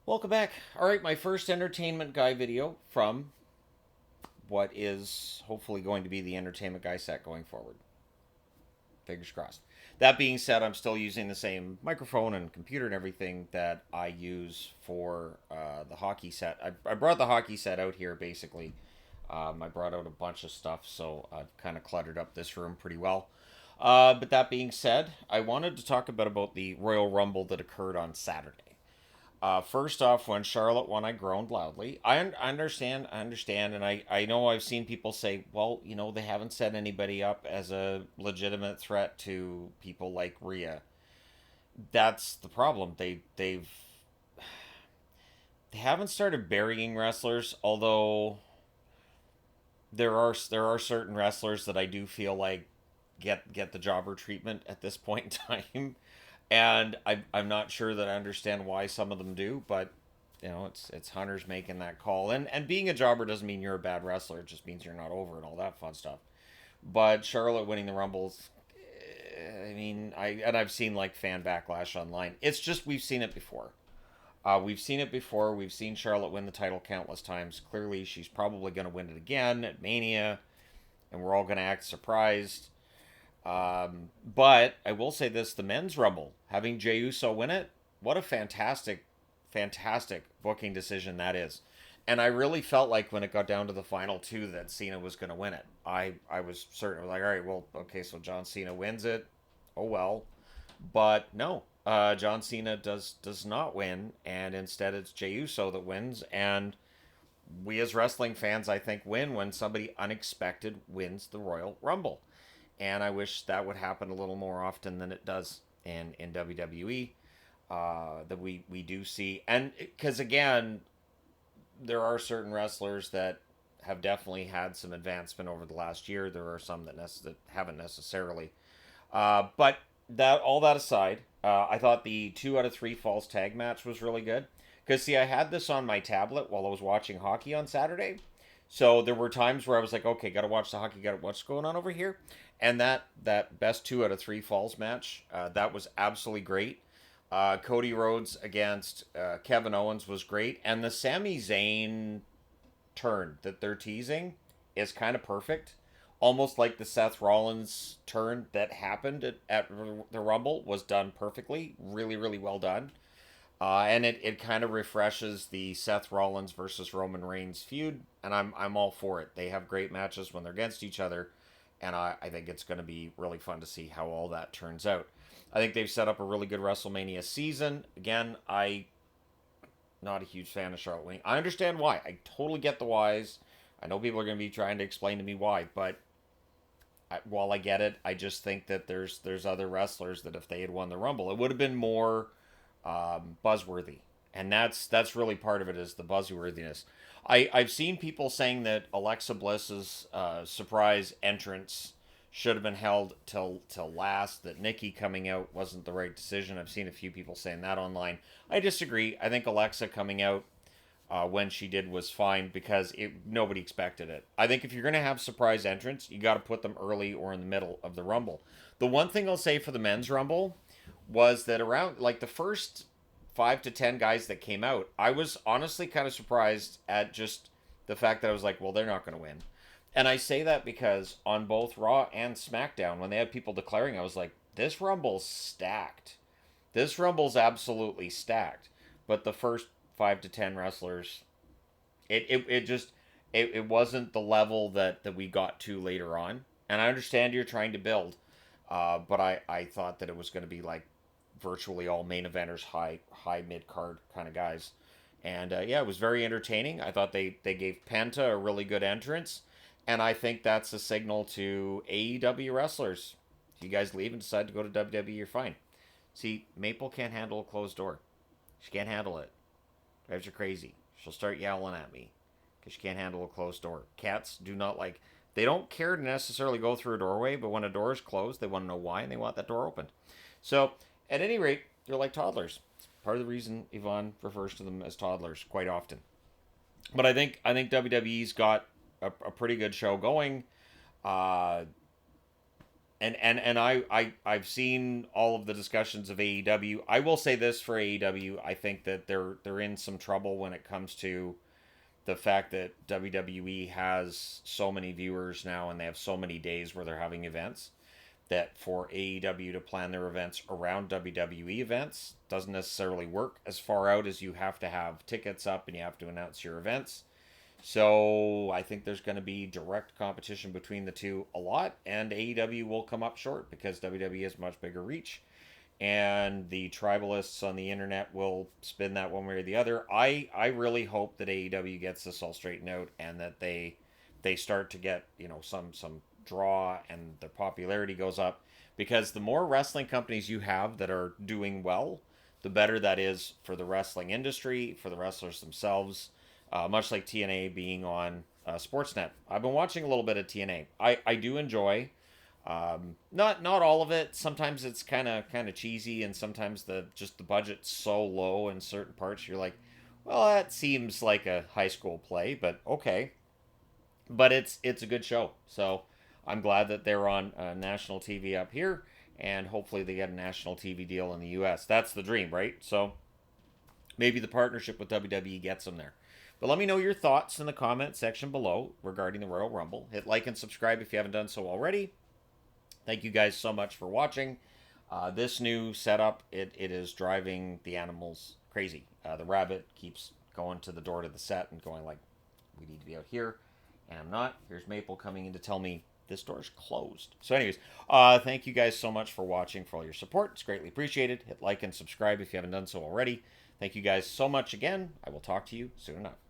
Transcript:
Welcome back. All right, my first entertainment guy video from what is hopefully going to be the entertainment guy set going forward. Fingers crossed. That being said, I'm still using the same microphone and computer and everything that I use for the hockey set. I brought the hockey set out here basically. I brought out a bunch of stuff, so I've kind of cluttered up this room pretty well. But that being said, I wanted to talk about the Royal Rumble that occurred on Saturday. First off, when Charlotte won, I groaned loudly. I understand, and I know I've seen people say, well, they haven't set anybody up as a legitimate threat to people like Rhea. That's the problem. They haven't started burying wrestlers, although there are certain wrestlers that I do feel like get the jobber treatment at this point in time. And I'm not sure that I understand why some of them do, but it's hunters making that call. And being a jobber doesn't mean you're a bad wrestler. It just means you're not over and all that fun stuff. But Charlotte winning the Rumbles, I mean, I've seen like fan backlash online. It's just we've seen it before. We've seen it before. We've seen Charlotte win the title countless times. Clearly, she's probably going to win it again at Mania, and we're all going to act surprised. But I will say this: the men's Rumble, having Jey Uso win it, what a fantastic, fantastic booking decision that is. And I really felt like when it got down to the final two that Cena was going to win it. I was certain, like, all right, well, okay, so John Cena wins it. Oh well, but no, John Cena does not win, and instead it's Jey Uso that wins. And we as wrestling fans, I think, win when somebody unexpected wins the Royal Rumble. And I wish that would happen a little more often than it does in WWE. That we do see, and because again, there are certain wrestlers that have definitely had some advancement over the last year. There are some that haven't necessarily. But that all that aside, I thought the 2 out of 3 falls tag match was really good. Because see, I had this on my tablet while I was watching hockey on Saturday, so there were times where I was like, okay, gotta watch the hockey, gotta what's going on over here. And that best 2 out of 3 falls match, that was absolutely great. Cody Rhodes against Kevin Owens was great, and the Sami Zayn turn that they're teasing is kind of perfect. Almost like the Seth Rollins turn that happened at the Rumble was done perfectly. Really, really well done. And it kind of refreshes the Seth Rollins versus Roman Reigns feud, and I'm all for it. They have great matches when they're against each other, and I think it's going to be really fun to see how all that turns out. I think they've set up a really good WrestleMania season. Again, I not a huge fan of Charlotte winning. I understand why. I totally get the whys. I know people are going to be trying to explain to me why, but while I get it, I just think that there's other wrestlers that if they had won the Rumble, it would have been more buzzworthy, and that's really part of it is the buzzworthiness. I've seen people saying that Alexa Bliss's surprise entrance should have been held till last. That Nikki coming out wasn't the right decision. I've seen a few people saying that online. I disagree. I think Alexa coming out when she did was fine because nobody expected it. I think if you're going to have surprise entrants, you got to put them early or in the middle of the Rumble. The one thing I'll say for the men's Rumble was that around like the first 5 to 10 guys that came out, I was honestly kind of surprised at just the fact that I was like, well, they're not going to win. And I say that because on both Raw and SmackDown, when they had people declaring, I was like, this Rumble's stacked. This Rumble's absolutely stacked. But the first 5 to 10 wrestlers, it just it wasn't the level that we got to later on. And I understand you're trying to build, but I thought that it was going to be like virtually all main eventers, high mid card kind of guys. And yeah, it was very entertaining. I thought they gave Penta a really good entrance, and I think that's a signal to AEW wrestlers. If you guys leave and decide to go to WWE, you're fine. See, Maple can't handle a closed door. She can't handle it. Drives her crazy. She'll start yelling at me because she can't handle a closed door. Cats do not like. They don't care to necessarily go through a doorway, but when a door is closed, they want to know why and they want that door opened. So, at any rate, they're like toddlers. It's part of the reason Yvonne refers to them as toddlers quite often. But I think WWE's got a pretty good show going. Uh, I've seen all of the discussions of AEW. I will say this for AEW, I think that they're in some trouble when it comes to the fact that WWE has so many viewers now and they have so many days where they're having events that for AEW to plan their events around WWE events doesn't necessarily work as far out as you have to have tickets up and you have to announce your events. So I think there's going to be direct competition between the two a lot, and AEW will come up short because WWE has much bigger reach, and the tribalists on the internet will spin that one way or the other. I really hope that AEW gets this all straightened out and that they start to get some draw and their popularity goes up, because the more wrestling companies you have that are doing well, the better that is for the wrestling industry, for the wrestlers themselves. Much like TNA being on Sportsnet. I've been watching a little bit of TNA. I do enjoy. Not all of it. Sometimes it's kind of cheesy, and sometimes the budget's so low in certain parts. You're like, well, that seems like a high school play, but okay. But it's a good show. So I'm glad that they're on national TV up here, and hopefully they get a national TV deal in the U.S. That's the dream, right? So maybe the partnership with WWE gets them there. But let me know your thoughts in the comment section below regarding the Royal Rumble. Hit like and subscribe if you haven't done so already. Thank you guys so much for watching. This new setup, it is driving the animals crazy. The rabbit keeps going to the door to the set and going like, we need to be out here. And I'm not. Here's Maple coming in to tell me this door's closed. So anyways, thank you guys so much for watching, for all your support. It's greatly appreciated. Hit like and subscribe if you haven't done so already. Thank you guys so much again. I will talk to you soon enough.